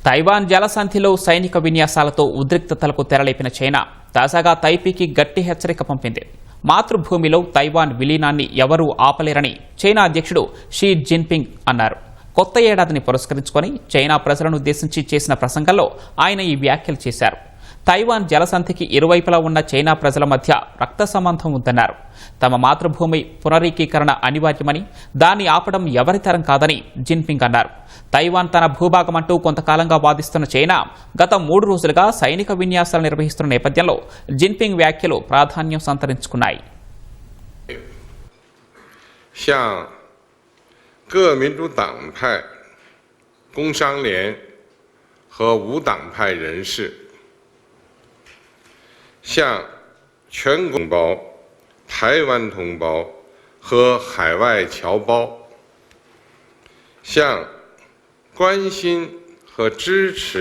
Taiwan జలసంధిలో సైనిక విన్యాసాలతో ఉద్రిక్తతలకు తెరలేపిన China తాజాగా తైపీకి గట్టి హెచ్చరిక పంపింది. మాతృభూమిలో తైవాన్ విలీనాన్ని ఎవరూ ఆపలేరని చైనా అధ్యక్షుడు షీ జిన్పింగ్ అన్నారు. కొత్త ఏడాదిని పురస్కరించుకొని చైనా ప్రజలను ఉద్దేశించి చేసిన ప్రసంగంలో ఆయన ఈ వ్యాఖ్యలు చేశారు. తైవాన్ జలసంధికి ఇరువైపులా ఉన్న చైనా ప్రజల మధ్య రక్త సంబంధం ఉందన్నారు. తమ మాతృభూమి పునరీకీకరణ అనివార్యమని, దాన్ని ఆపడం ఎవరి తరం కాదని జిన్పింగ్ అన్నారు. తైవాన్ తన భూభాగమంటూ కొంతకాలంగా వాదిస్తున్న చైనా గత 3 రోజులుగా సైనిక విన్యాసాలు నిర్వహిస్తున్న నేపథ్యంలో జిన్పింగ్ వ్యాఖ్యలు ప్రాధాన్యం సంతరించుకున్నాయి. 各民主党派、工商联和无党派人士，向全同胞、台湾同胞和海外侨胞，向关心和支持